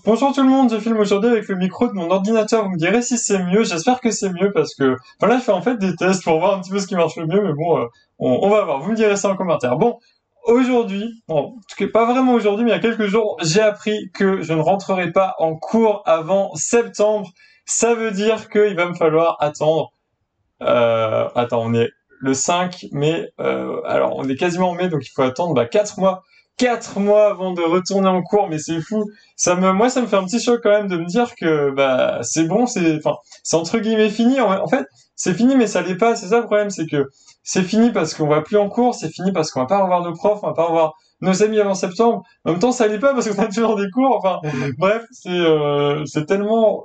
Bonjour tout le monde, je filme aujourd'hui avec le micro de mon ordinateur, vous me direz si c'est mieux, j'espère que c'est mieux parce que voilà, je fais en fait des tests pour voir un petit peu ce qui marche le mieux, mais bon, on va voir, vous me direz ça en commentaire. Bon, aujourd'hui, bon, en tout cas pas vraiment aujourd'hui, mais il y a quelques jours, j'ai appris que je ne rentrerai pas en cours avant septembre, ça veut dire qu'il va me falloir attendre, attends, on est le 5 mai, alors on est quasiment en mai, donc il faut attendre 4 mois. 4 mois avant de retourner en cours, mais c'est fou. Moi, ça me fait un petit choc quand même de me dire que c'est bon, c'est entre guillemets fini. En fait, c'est fini, mais ça l'est pas. C'est ça le problème, c'est que c'est fini parce qu'on va plus en cours, c'est fini parce qu'on va pas revoir nos profs, on va pas revoir nos amis avant septembre. En même temps, ça l'est pas parce qu'on a toujours des cours. Enfin, bref, c'est tellement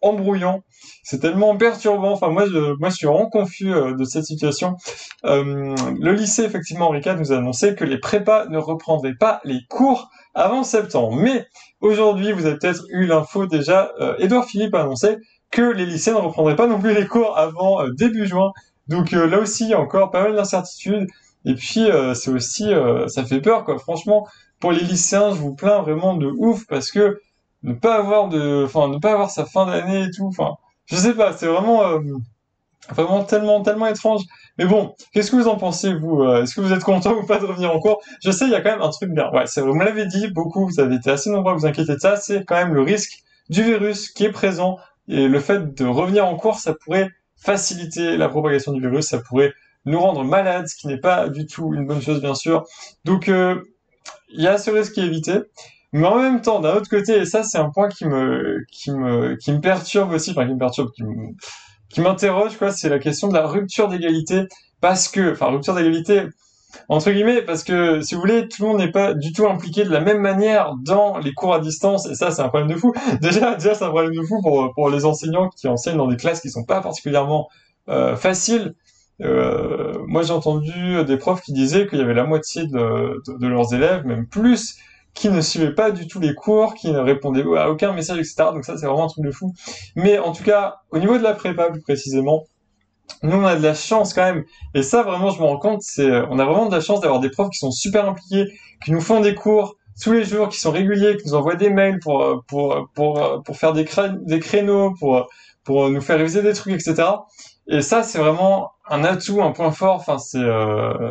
embrouillant, c'est tellement perturbant. Enfin, moi, je suis vraiment confus de cette situation. Le lycée, effectivement, Henri IV nous a annoncé que les prépas ne reprendraient pas les cours avant septembre. Mais aujourd'hui, vous avez peut-être eu l'info déjà, Édouard Philippe a annoncé que les lycées ne reprendraient pas non plus les cours avant début juin. Donc là aussi, il y a encore pas mal d'incertitudes. Et puis, c'est aussi, ça fait peur, quoi. Franchement, pour les lycéens, je vous plains vraiment de ouf parce que ne pas avoir sa fin d'année et tout. Enfin, je sais pas, c'est vraiment tellement étrange. Mais bon, qu'est-ce que vous en pensez, vous? Est-ce que vous êtes content ou pas de revenir en cours? Je sais, il y a quand même un truc bien. Ouais, vous me l'avez dit, beaucoup, vous avez été assez nombreux à vous inquiéter de ça, c'est quand même le risque du virus qui est présent. Et le fait de revenir en cours, ça pourrait faciliter la propagation du virus, ça pourrait nous rendre malades, ce qui n'est pas du tout une bonne chose, bien sûr. Donc, il y a ce risque qui est évité. Mais en même temps, d'un autre côté, et ça, c'est un point qui me perturbe aussi, enfin, qui m'interroge, quoi, c'est la question de la rupture d'égalité, rupture d'égalité, entre guillemets, parce que, si vous voulez, tout le monde n'est pas du tout impliqué de la même manière dans les cours à distance, et ça, c'est un problème de fou. Déjà, c'est un problème de fou pour les enseignants qui enseignent dans des classes qui sont pas particulièrement, faciles. Moi, j'ai entendu des profs qui disaient qu'il y avait la moitié de leurs élèves, même plus, qui ne suivaient pas du tout les cours, qui ne répondaient à aucun message, etc. Donc ça, c'est vraiment un truc de fou. Mais en tout cas, au niveau de la prépa, plus précisément, nous, on a de la chance quand même. Et ça, vraiment, je me rends compte, on a vraiment de la chance d'avoir des profs qui sont super impliqués, qui nous font des cours tous les jours, qui sont réguliers, qui nous envoient des mails pour faire des créneaux, pour nous faire réviser des trucs, etc. Et ça, c'est vraiment un atout, un point fort. Enfin,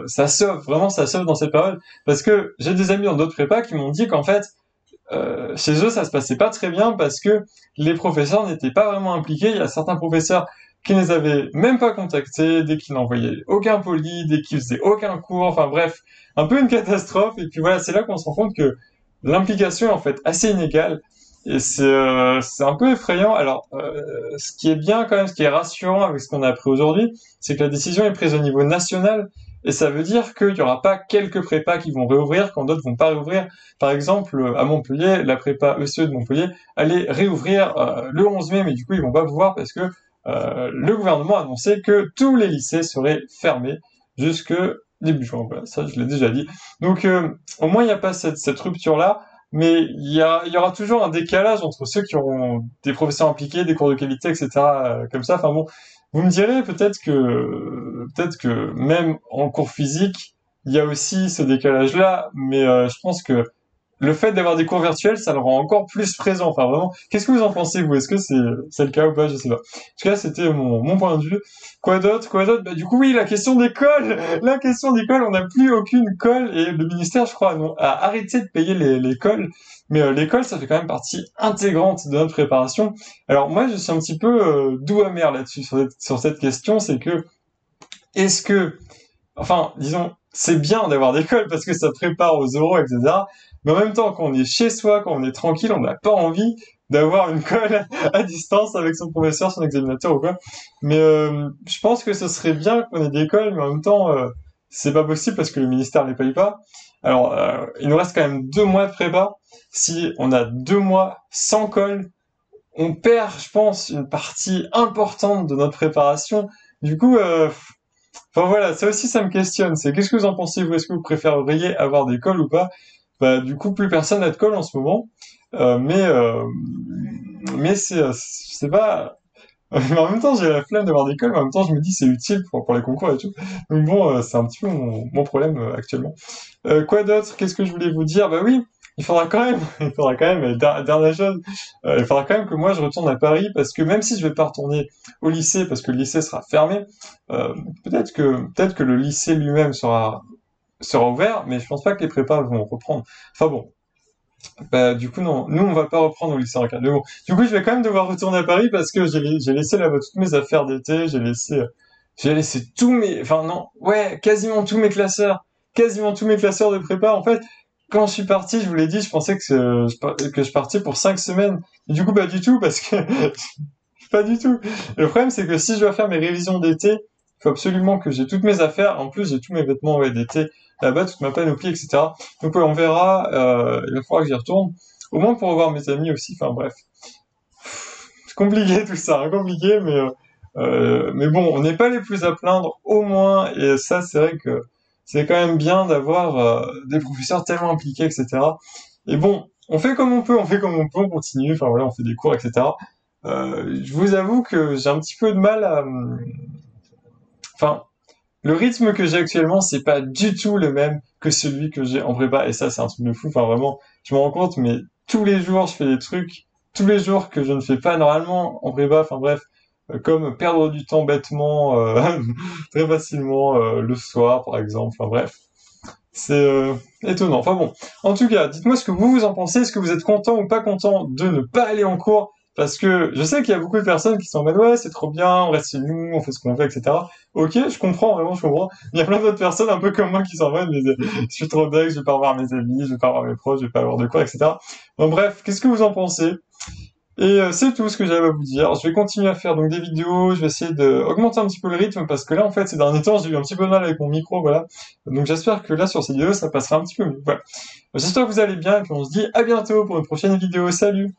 ça sauve, vraiment, ça sauve dans cette période. Parce que j'ai des amis dans d'autres prépas qui m'ont dit qu'en fait, chez eux, ça se passait pas très bien parce que les professeurs n'étaient pas vraiment impliqués. Il y a certains professeurs qui ne les avaient même pas contactés, dès qu'ils n'envoyaient aucun poli, dès qu'ils faisaient aucun cours, enfin bref, un peu une catastrophe. Et puis voilà, c'est là qu'on se rend compte que l'implication est en fait assez inégale. Et c'est un peu effrayant. Alors, ce qui est bien quand même, ce qui est rassurant avec ce qu'on a appris aujourd'hui, c'est que la décision est prise au niveau national. Et ça veut dire qu'il n'y aura pas quelques prépas qui vont réouvrir quand d'autres vont pas réouvrir. Par exemple, à Montpellier, la prépa ECE de Montpellier allait réouvrir le 11 mai, mais du coup, ils vont pas pouvoir parce que le gouvernement a annoncé que tous les lycées seraient fermés jusque début juin. Voilà, ça, je l'ai déjà dit. Donc, au moins, il n'y a pas cette rupture-là, mais il y aura toujours un décalage entre ceux qui auront des professeurs impliqués, des cours de qualité, etc., comme ça. Enfin bon, vous me direz peut-être que même en cours physique, il y a aussi ce décalage-là, mais je pense que le fait d'avoir des cours virtuels, ça le rend encore plus présent. Enfin, vraiment, qu'est-ce que vous en pensez, vous? Est-ce que c'est le cas ou pas? Je sais pas. En tout cas, c'était mon point de vue. Quoi d'autre? Quoi d'autre? Du coup, oui, la question des cols! La question des cols, on n'a plus aucune colle, et le ministère, je crois, a arrêté de payer les cols. Mais l'école, ça fait quand même partie intégrante de notre préparation. Alors moi, je suis un petit peu doux amer là-dessus, sur cette question, c'est que, est-ce que enfin, disons, c'est bien d'avoir des cols parce que ça prépare aux oraux, etc. Mais en même temps, quand on est chez soi, quand on est tranquille, on n'a pas envie d'avoir une colle à distance avec son professeur, son examinateur ou quoi. Mais je pense que ce serait bien qu'on ait des cols, mais en même temps, c'est pas possible parce que le ministère ne les paye pas. Alors, il nous reste quand même 2 mois de prépa. Si on a 2 mois sans colle, on perd, je pense, une partie importante de notre préparation. Du coup, enfin voilà, ça aussi ça me questionne. C'est qu'est-ce que vous en pensez vous? Est-ce que vous préféreriez avoir des cols ou pas? Du coup plus personne n'a de colle en ce moment. Euh, mais euh, mais c'est pas. Mais en même temps j'ai la flemme d'avoir des cols, mais en même temps je me dis c'est utile pour les concours et tout. Donc bon, c'est un petit peu mon problème actuellement. Quoi d'autre? Qu'est-ce que je voulais vous dire? Bah oui, il faudra quand même, il faudra quand même, dernière chose, il faudra quand même que moi je retourne à Paris parce que même si je vais pas retourner au lycée parce que le lycée sera fermé, euh, peut-être que le lycée lui-même sera ouvert, mais je pense pas que les prépas vont reprendre. Enfin bon, bah du coup non, nous on va pas reprendre au lycée en cas. Mais bon, du coup je vais quand même devoir retourner à Paris parce que j'ai laissé là-bas toutes mes affaires d'été, j'ai laissé tous mes, enfin non, ouais, quasiment tous mes classeurs de prépa. En fait, quand je suis parti, je vous l'ai dit, je pensais que je partais pour 5 semaines. Et du coup, pas du tout, parce que pas du tout. Et le problème, c'est que si je dois faire mes révisions d'été, il faut absolument que j'ai toutes mes affaires. En plus, j'ai tous mes vêtements ouais, d'été là-bas, toute ma panoplie, etc. Donc ouais, on verra. Il va falloir que j'y retourne, au moins pour revoir mes amis aussi. Enfin bref, c'est compliqué tout ça, hein, compliqué, mais bon, on n'est pas les plus à plaindre, au moins, et ça, c'est vrai que c'est quand même bien d'avoir des professeurs tellement impliqués, etc. Et bon, on continue, enfin voilà, on fait des cours, etc. Je vous avoue que j'ai un petit peu de mal à... Enfin, le rythme que j'ai actuellement, c'est pas du tout le même que celui que j'ai en prépa, et ça, c'est un truc de fou, enfin vraiment, je me rends compte, mais tous les jours, je fais des trucs, tous les jours que je ne fais pas normalement en prépa, enfin bref, comme perdre du temps bêtement, très facilement, le soir, par exemple, enfin bref. C'est étonnant. Enfin bon. En tout cas, dites-moi ce que vous en pensez. Est-ce que vous êtes content ou pas content de ne pas aller en cours? Parce que je sais qu'il y a beaucoup de personnes qui sont en mode ouais, c'est trop bien, on reste chez nous, on fait ce qu'on veut, etc. Ok, je comprends, vraiment, je comprends. Il y a plein d'autres personnes un peu comme moi qui sont en mode mais je suis trop deg, je vais pas voir mes amis, je vais pas voir mes proches, je vais pas avoir de cours, etc. Bon bref, qu'est-ce que vous en pensez? Et c'est tout ce que j'avais à vous dire. Je vais continuer à faire donc des vidéos, je vais essayer d'augmenter un petit peu le rythme parce que là en fait ces derniers temps j'ai eu un petit peu de mal avec mon micro, voilà. Donc j'espère que là sur ces vidéos ça passera un petit peu mieux. Voilà. J'espère que vous allez bien et puis on se dit à bientôt pour une prochaine vidéo. Salut!